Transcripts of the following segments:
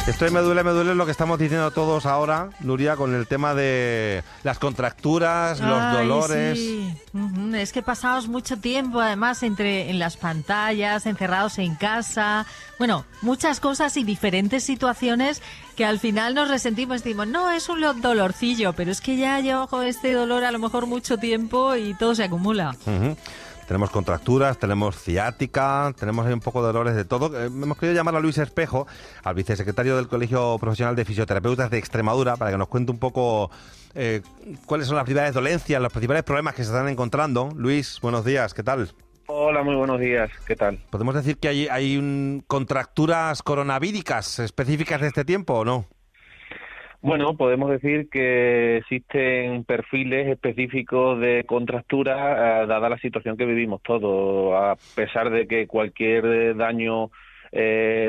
Esto de me duele es lo que estamos diciendo todos ahora, Nuria, con el tema de las contracturas, los dolores. Sí. Es que pasamos mucho tiempo, además, en las pantallas, encerrados en casa. Bueno, muchas cosas y diferentes situaciones que al final nos resentimos. Decimos, no, es un dolorcillo, pero es que ya llevo con este dolor a lo mejor mucho tiempo y todo se acumula. Tenemos contracturas, tenemos ciática, tenemos ahí un poco de dolores de todo. Hemos querido llamar a Luis Espejo, al vicesecretario del Colegio Profesional de Fisioterapeutas de Extremadura, para que nos cuente un poco cuáles son las principales dolencias, los principales problemas que se están encontrando. Luis, buenos días, ¿qué tal? Hola, muy buenos días, ¿qué tal? ¿Podemos decir que hay contracturas coronavíricas específicas de este tiempo o no? Bueno, podemos decir que existen perfiles específicos de contracturas dada la situación que vivimos todos, a pesar de que cualquier daño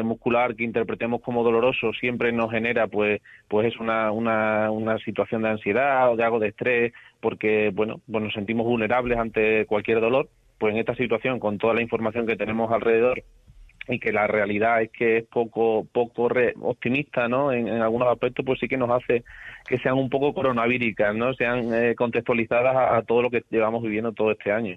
muscular que interpretemos como doloroso siempre nos genera pues es una situación de ansiedad o de algo de estrés, porque bueno, pues nos sentimos vulnerables ante cualquier dolor. Pues en esta situación, con toda la información que tenemos alrededor y que la realidad es que es poco optimista, ¿no? En algunos aspectos, pues sí que nos hace que sean un poco coronavíricas, ¿no? Sean contextualizadas a todo lo que llevamos viviendo todo este año.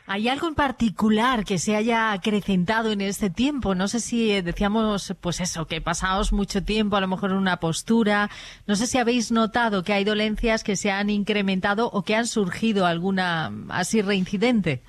¿Hay algo en particular que se haya acrecentado en este tiempo? No sé si decíamos, pues eso, que pasamos mucho tiempo a lo mejor en una postura. No sé si habéis notado que hay dolencias que se han incrementado o que han surgido alguna así reincidente.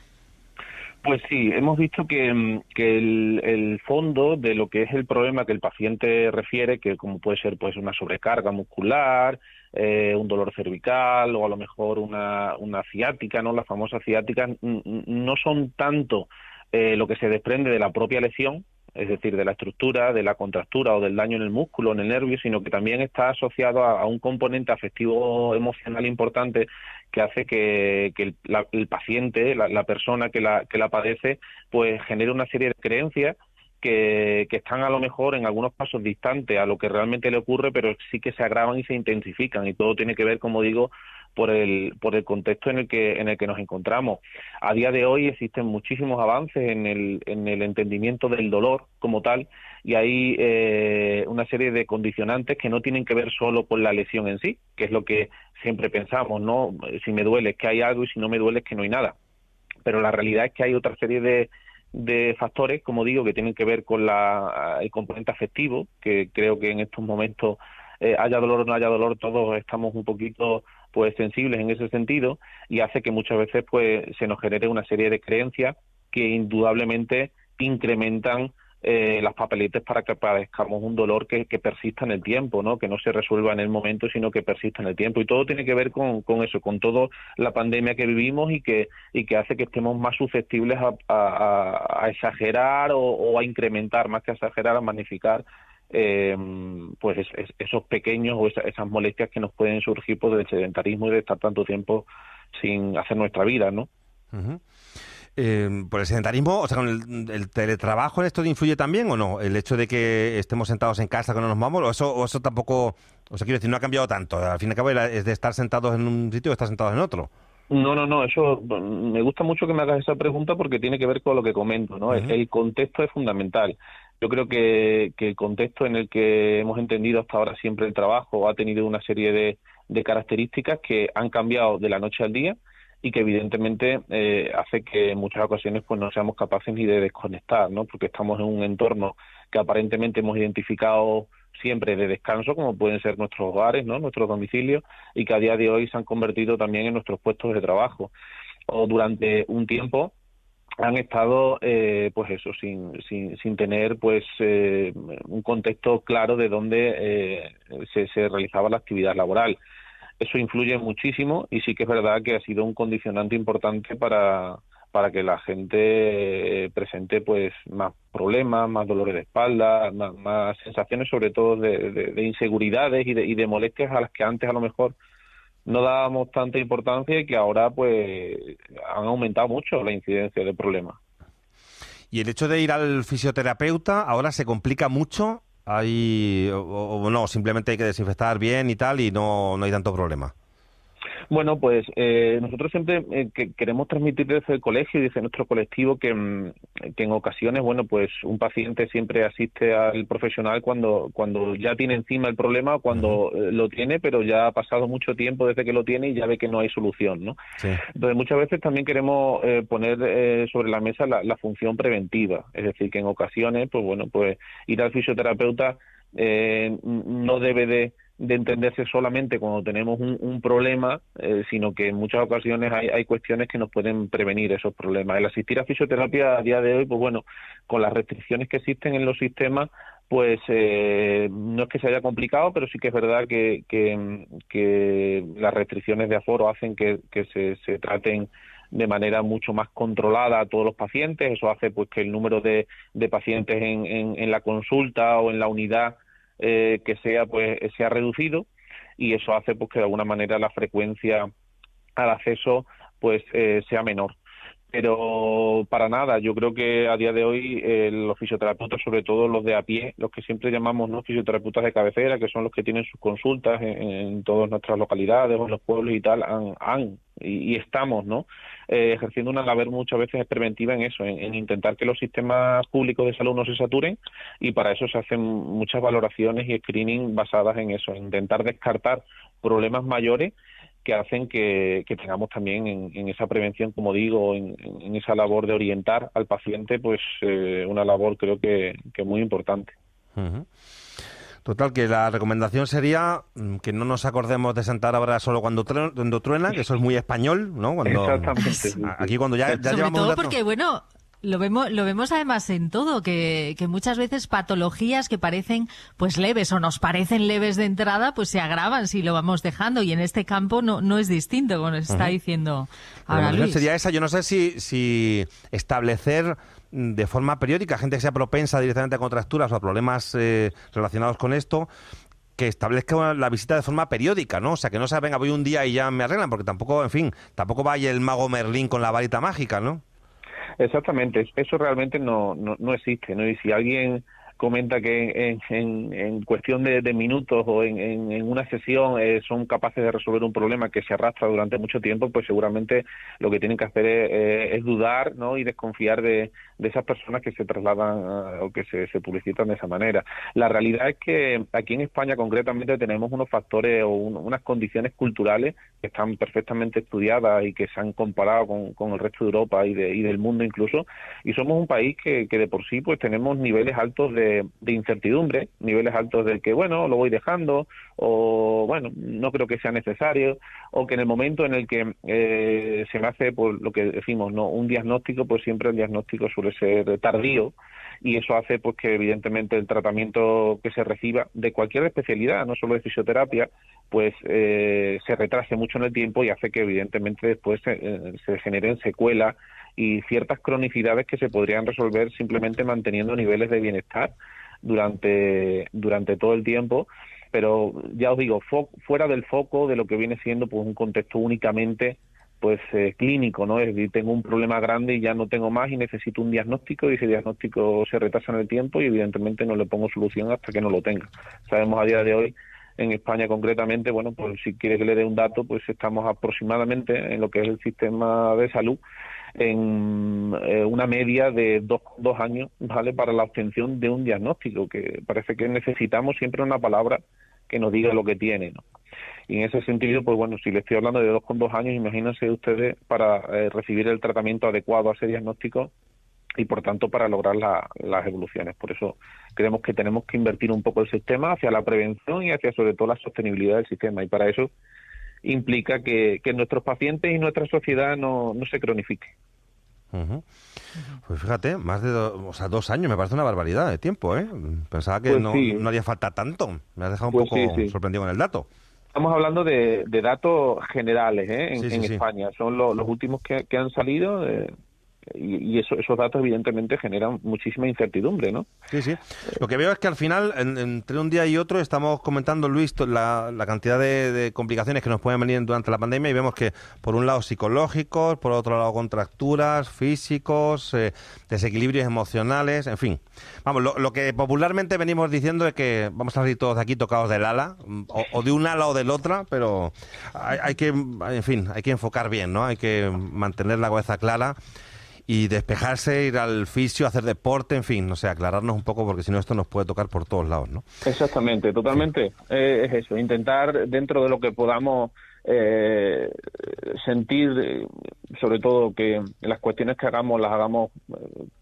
Pues sí, hemos visto que el fondo de lo que es el problema que el paciente refiere, que como puede ser pues una sobrecarga muscular, un dolor cervical o a lo mejor una ciática, ¿no? Las famosas ciáticas no son tanto lo que se desprende de la propia lesión, es decir, de la estructura, de la contractura o del daño en el músculo, en el nervio, sino que también está asociado a un componente afectivo emocional importante que hace que el paciente, la persona que la padece, pues genere una serie de creencias que están a lo mejor en algunos casos distantes a lo que realmente le ocurre, pero sí que se agravan y se intensifican, y todo tiene que ver, como digo, por el contexto en el que nos encontramos. A día de hoy existen muchísimos avances en el entendimiento del dolor como tal, y hay una serie de condicionantes que no tienen que ver solo con la lesión en sí, que es lo que siempre pensamos, ¿no? Si me duele es que hay algo y si no me duele es que no hay nada. Pero la realidad es que hay otra serie de factores, como digo, que tienen que ver con el componente afectivo, que creo que en estos momentos, haya dolor o no haya dolor, todos estamos un poquito pues sensibles en ese sentido, y hace que muchas veces pues se nos genere una serie de creencias que indudablemente incrementan las papeletas para que padezcamos un dolor que persista en el tiempo, ¿no? Que no se resuelva en el momento, sino que persista en el tiempo. Y todo tiene que ver con eso, con toda la pandemia que vivimos y que hace que estemos más susceptibles a exagerar o a incrementar, más que a exagerar, a magnificar pues esos pequeños o esas molestias que nos pueden surgir por el sedentarismo y de estar tanto tiempo sin hacer nuestra vida, ¿no? Uh-huh. Por el sedentarismo, o sea, con el teletrabajo, ¿esto influye también o no? El hecho de que estemos sentados en casa, que no nos movamos, o eso tampoco, o sea, quiero decir, no ha cambiado tanto. Al fin y al cabo es de estar sentados en un sitio o estar sentados en otro. No, eso me gusta mucho que me hagas esa pregunta porque tiene que ver con lo que comento, ¿no? Uh-huh. El contexto es fundamental. Yo creo que el contexto en el que hemos entendido hasta ahora siempre el trabajo ha tenido una serie de características que han cambiado de la noche al día y que evidentemente hace que en muchas ocasiones pues no seamos capaces ni de desconectar, ¿no? Porque estamos en un entorno que aparentemente hemos identificado siempre de descanso, como pueden ser nuestros hogares, ¿no? Nuestros domicilios, y que a día de hoy se han convertido también en nuestros puestos de trabajo. O durante un tiempo han estado pues eso, sin tener pues un contexto claro de dónde se realizaba la actividad laboral. Eso influye muchísimo y sí que es verdad que ha sido un condicionante importante para que la gente presente pues más problemas, más dolores de espalda, más sensaciones sobre todo de inseguridades y de molestias a las que antes a lo mejor no dábamos tanta importancia y que ahora pues han aumentado mucho la incidencia de problemas. ¿Y el hecho de ir al fisioterapeuta ahora se complica mucho? O no, simplemente hay que desinfectar bien y tal y no hay tanto problema. Bueno, pues nosotros siempre queremos transmitir desde el colegio y desde nuestro colectivo que en ocasiones, bueno, pues un paciente siempre asiste al profesional cuando ya tiene encima el problema o cuando lo tiene, pero ya ha pasado mucho tiempo desde que lo tiene y ya ve que no hay solución, ¿no? Sí. Entonces, muchas veces también queremos poner sobre la mesa la función preventiva, es decir, que en ocasiones, pues bueno, pues ir al fisioterapeuta no debe de entenderse solamente cuando tenemos un problema, sino que en muchas ocasiones hay cuestiones que nos pueden prevenir esos problemas. El asistir a fisioterapia a día de hoy, pues bueno, con las restricciones que existen en los sistemas, pues no es que se haya complicado, pero sí que es verdad que las restricciones de aforo hacen que se traten de manera mucho más controlada a todos los pacientes. Eso hace pues que el número de pacientes en la consulta o en la unidad que sea reducido, y eso hace pues que de alguna manera la frecuencia al acceso pues sea menor. Pero para nada, yo creo que a día de hoy los fisioterapeutas, sobre todo los de a pie, los que siempre llamamos, ¿no?, fisioterapeutas de cabecera, que son los que tienen sus consultas en todas nuestras localidades o en los pueblos y tal, y estamos, ¿no?, ejerciendo una labor muchas veces preventiva en eso, en intentar que los sistemas públicos de salud no se saturen, y para eso se hacen muchas valoraciones y screening basadas en eso, en intentar descartar problemas mayores que hacen que tengamos también en esa prevención, como digo, en esa labor de orientar al paciente, pues una labor creo que muy importante. Uh-huh. Total, que la recomendación sería que no nos acordemos de Santa Bárbara solo cuando truena, que eso es muy español, ¿no? Exactamente. Sí. Aquí cuando ya sobre llevamos todo un rato... porque, bueno, lo vemos además en todo, que muchas veces patologías que parecen pues leves o nos parecen leves de entrada, pues se agravan si lo vamos dejando, y en este campo no es distinto, como nos está diciendo ahora Luis. Sería esa, yo no sé si establecer de forma periódica gente que sea propensa directamente a contracturas o a problemas relacionados con esto, que establezca la visita de forma periódica, ¿no? O sea, que no sea, venga, voy un día y ya me arreglan, porque tampoco, en fin, tampoco vaya el mago Merlín con la varita mágica, ¿no? Exactamente, eso realmente no existe, ¿no? Y si alguien comenta que en cuestión de minutos o en una sesión son capaces de resolver un problema que se arrastra durante mucho tiempo, pues seguramente lo que tienen que hacer es dudar, ¿no?, y desconfiar de esas personas que se trasladan o que se publicitan de esa manera. La realidad es que aquí en España concretamente tenemos unos factores o unas condiciones culturales que están perfectamente estudiadas y que se han comparado con el resto de Europa y del mundo incluso, y somos un país que de por sí pues tenemos niveles altos de incertidumbre, niveles altos de que, bueno, lo voy dejando, o bueno, no creo que sea necesario, o que en el momento en el que se me hace, por lo que decimos, no un diagnóstico, pues siempre el diagnóstico suele ser tardío, y eso hace pues que evidentemente el tratamiento que se reciba de cualquier especialidad, no solo de fisioterapia, pues se retrase mucho en el tiempo, y hace que evidentemente después se generen secuelas y ciertas cronicidades que se podrían resolver simplemente manteniendo niveles de bienestar durante todo el tiempo. Pero ya os digo, fuera del foco de lo que viene siendo pues un contexto únicamente pues clínico, ¿no? Es decir, tengo un problema grande y ya no tengo más y necesito un diagnóstico, y ese diagnóstico se retrasa en el tiempo y evidentemente no le pongo solución hasta que no lo tenga. Sabemos a día de hoy, en España concretamente, bueno, pues si quiere que le dé un dato, pues estamos aproximadamente en lo que es el sistema de salud en una media de 2 años, ¿vale?, para la obtención de un diagnóstico, que parece que necesitamos siempre una palabra que nos diga lo que tiene, ¿no? Y en ese sentido, pues bueno, si le estoy hablando de 2 años, imagínense ustedes para recibir el tratamiento adecuado a ese diagnóstico y por tanto para lograr las evoluciones. Por eso creemos que tenemos que invertir un poco el sistema hacia la prevención y hacia sobre todo la sostenibilidad del sistema, y para eso implica que nuestros pacientes y nuestra sociedad no se cronifique. Uh-huh. Pues fíjate, más de 2 años, me parece una barbaridad de tiempo, ¿eh? Pensaba que pues no haría falta tanto. Me has dejado un poco sorprendido con el dato. Estamos hablando de datos generales, en Sí. España. Son los últimos que han salido. y esos datos evidentemente generan muchísima incertidumbre, ¿no? Sí, sí. Lo que veo es que al final, entre un día y otro, estamos comentando, Luis, la cantidad de complicaciones que nos pueden venir durante la pandemia y vemos que, por un lado, psicológicos, por otro lado, contracturas, físicos, desequilibrios emocionales, en fin. Vamos, lo que popularmente venimos diciendo es que vamos a salir todos de aquí tocados del ala, o de un ala o del otra, pero hay que, en fin, hay que enfocar bien, ¿no? Hay que mantener la cabeza clara y despejarse, ir al fisio, hacer deporte, en fin, no sé, aclararnos un poco, porque si no esto nos puede tocar por todos lados, ¿no? Exactamente, totalmente. Sí. Es eso, intentar dentro de lo que podamos sentir, sobre todo que las cuestiones que hagamos las hagamos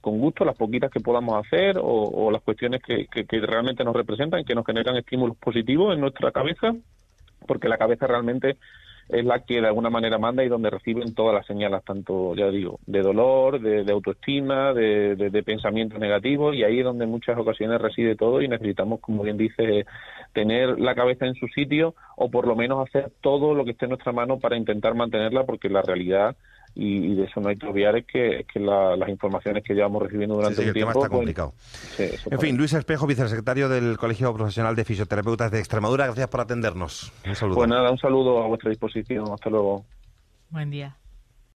con gusto, las poquitas que podamos hacer, o las cuestiones que realmente nos representan y que nos generan estímulos positivos en nuestra cabeza, porque la cabeza realmente es la que de alguna manera manda y donde reciben todas las señales, tanto, ya digo, de dolor, de autoestima, de pensamientos negativos, y ahí es donde en muchas ocasiones reside todo, y necesitamos, como bien dice, tener la cabeza en su sitio, o por lo menos hacer todo lo que esté en nuestra mano para intentar mantenerla, porque la realidad, y de eso no hay que obviar, es que las informaciones que llevamos recibiendo durante un tiempo... el tema está complicado. Pues, en fin, Luis Espejo, vicesecretario del Colegio Profesional de Fisioterapeutas de Extremadura, gracias por atendernos. Un saludo. Pues nada, un saludo a vuestra disposición. Hasta luego. Buen día.